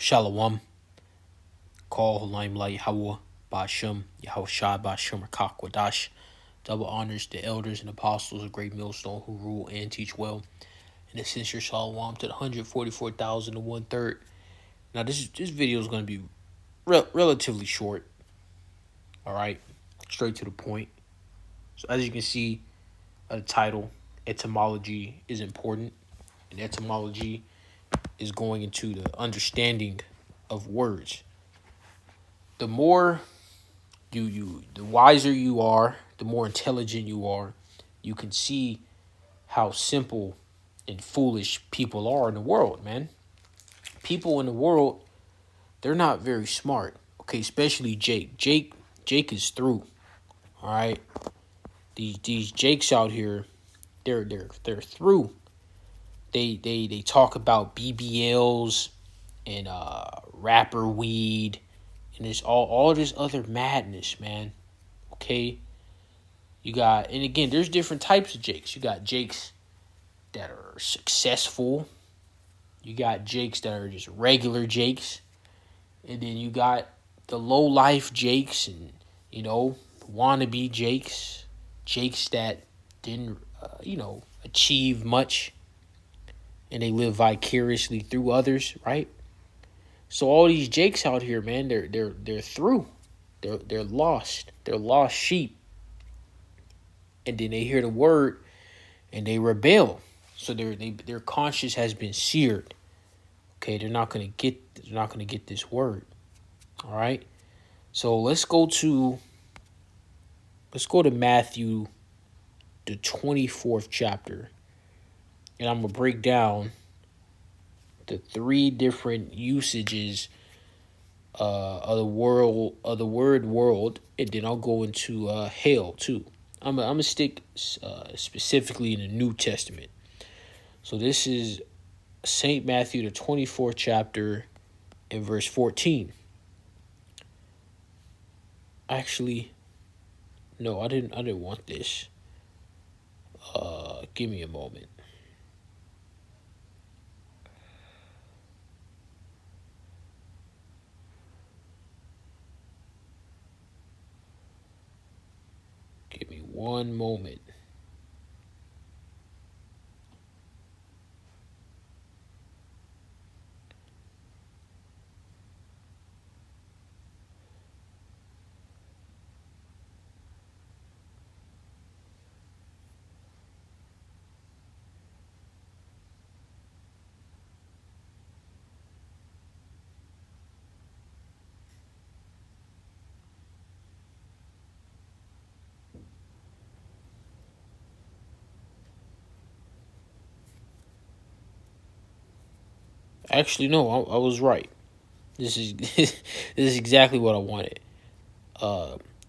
Shalom. Call Limelight Hawa Bashem Yahushai Bashem Rakakwadash. Double honors the elders and apostles of Great Millstone who rule and teach well. And a sincere shalom to the 144,001 third. Now this video is going to be relatively short. All right, straight to the point. So as you can see, the title, etymology is important, and etymology is going into the understanding of words. The more the wiser you are, the more intelligent you are, you can see how simple and foolish people are in the world, man. People in the world, they're not very smart. Okay, especially Jake. Jake is through. All right. These Jakes out here, they're through. They talk about BBLs and rapper weed and it's all this other madness, man. Okay. You got, and again, there's different types of Jakes. You got Jakes that are successful. You got Jakes that are just regular Jakes. And then you got the low life Jakes and, wannabe Jakes. Jakes that didn't, achieve much. And they live vicariously through others, right? So all these Jakes out here, man, they're through. They're lost. They're lost sheep. And then they hear the word and they rebel. So their conscience has been seared. Okay, they're not gonna get this word. All right. So let's go to Matthew, the 24th chapter, and I'm gonna break down the three different usages of the word world, and then I'll go into hell too. I'm gonna stick specifically in the New Testament. So this is St. Matthew, the 24th chapter, and verse 14. Actually, no, I didn't want this. Give me a moment. Give me one moment. Actually, no, I was right. This is this is exactly what I wanted.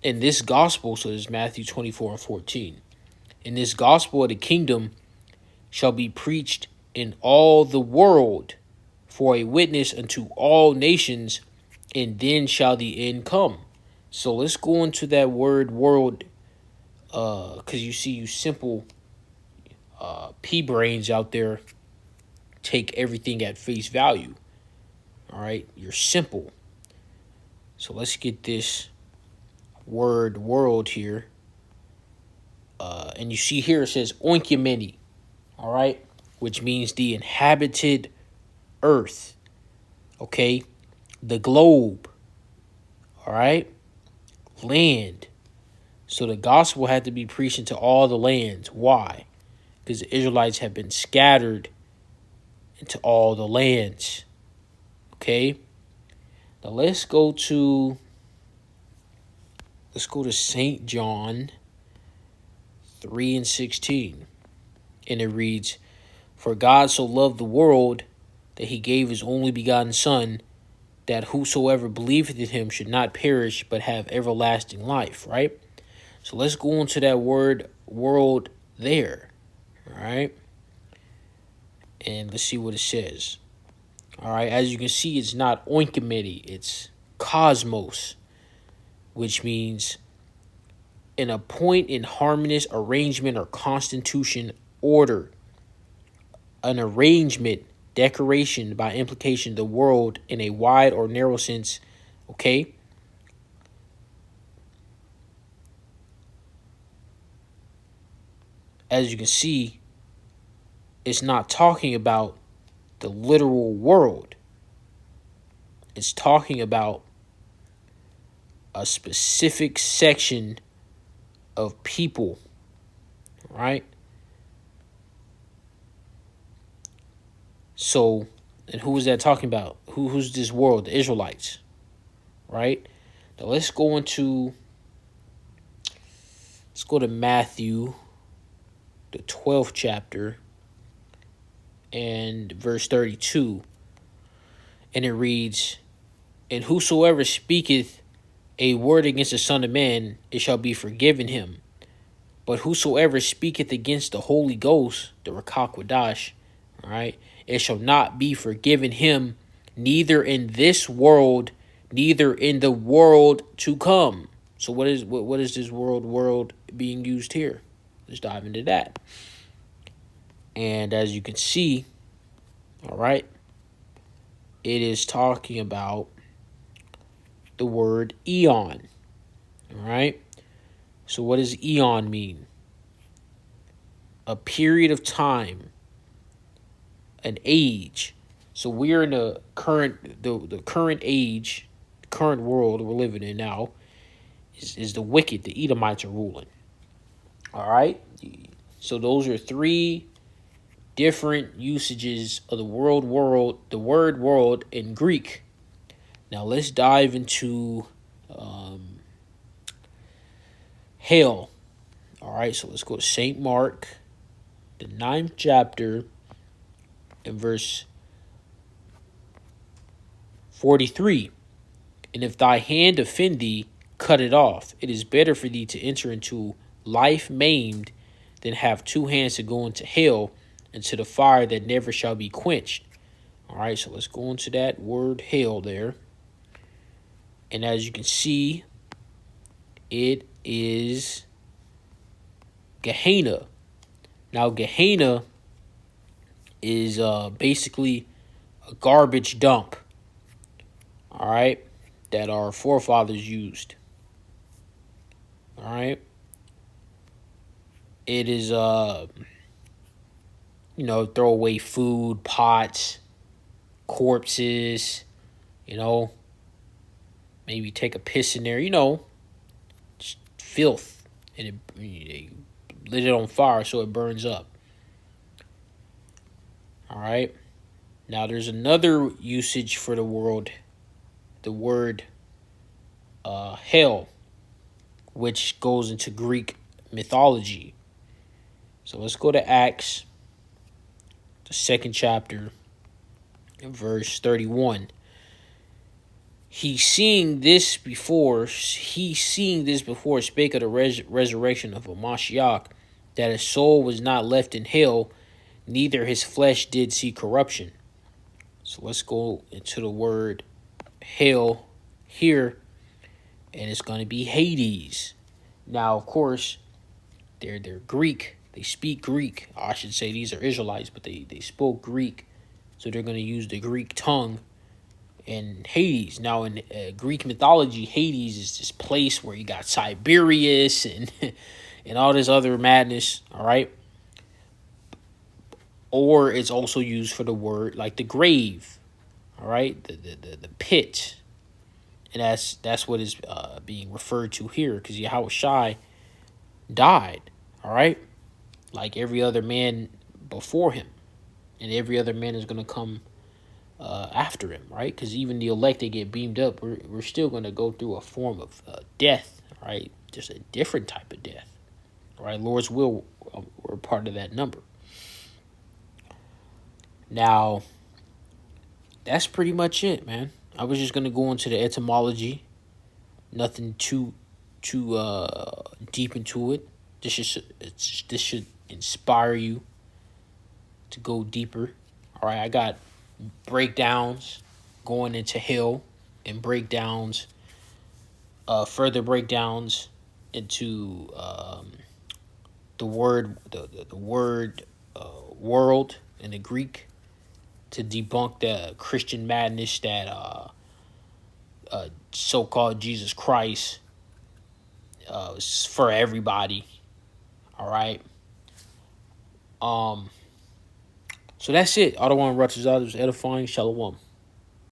In this gospel, so this is Matthew 24 and 14. In this gospel of the kingdom shall be preached in all the world for a witness unto all nations, and then shall the end come. So let's go into that word world, because you see, you simple pea brains out there take everything at face value. All right, you're simple. So let's get this word world here. And you see here it says oinkumeni, all right, which means the inhabited earth, okay, the globe, all right, land. So the gospel had to be preached into all the lands. Why? Because the Israelites have been scattered into all the lands, okay. Now let's go to St. John 3 and 16. And it reads, for God so loved the world that he gave his only begotten Son, that whosoever believeth in him should not perish, but have everlasting life, right? So let's go into that word world there, all right? And let's see what it says. All right, as you can see, it's not oinkumeni, it's cosmos, which means in a point in harmonious arrangement or constitution order, an arrangement decoration, by implication, the world in a wide or narrow sense. Okay. As you can see, it's not talking about the literal world. It's talking about a specific section of people, right? So, and who is that talking about? Who's this world? The Israelites, right? Now let's go to Matthew, the 12th chapter, and verse 32. And it reads, "And whosoever speaketh a word against the Son of Man, it shall be forgiven him. But whosoever speaketh against the Holy Ghost, the Rakakwadash, all right, it shall not be forgiven him, neither in this world, neither in the world to come." So what is this world being used here? Let's dive into that. And as you can see, all right, it is talking about the word eon. All right. So what does eon mean? A period of time, an age. So we're in the current age, the current world we're living in now is the wicked. The Edomites are ruling. All right. So those are three different usages of the word world in Greek. Now let's dive into hell. All right. So let's go to St. Mark, the 9th chapter, and verse 43. "And if thy hand offend thee, cut it off. It is better for thee to enter into life maimed than have two hands to go into hell, into the fire that never shall be quenched." All right, so let's go into that word hell there. And as you can see, it is Gehenna. Now, Gehenna is basically a garbage dump, all right, that our forefathers used. All right. It is, throw away food, pots, corpses, maybe take a piss in there, just filth. And they lit it on fire so it burns up. All right. Now there's another usage for the word hell, which goes into Greek mythology. So let's go to Acts, the 2nd chapter, verse 31. He seeing this before spake of the resurrection of a Mashiach, that his soul was not left in hell, neither his flesh did see corruption. So let's go into the word hell here, and it's going to be Hades. Now, of course, they're Greek. They speak Greek. I should say these are Israelites, but they spoke Greek, so they're going to use the Greek tongue. And Hades. Now, in Greek mythology, Hades is this place where you got Tiberius and and all this other madness. All right. Or it's also used for the word like the grave. All right, the pit, and that's what is being referred to here, because Yahweh Shai died. All right, like every other man before him, and every other man is going to come after him, right? Because even the elect, they get beamed up. We're still going to go through a form of death, right? Just a different type of death, right? Lord's will, we're part of that number. Now, that's pretty much it, man. I was just going to go into the etymology. Nothing too deep into it. This should inspire you to go deeper. All right, I got breakdowns going into hell, and breakdowns, further breakdowns into the word world in the Greek, to debunk the Christian madness that so-called Jesus Christ is for everybody. All right. So that's it. I don't want to rush others. Edifying. Shalom.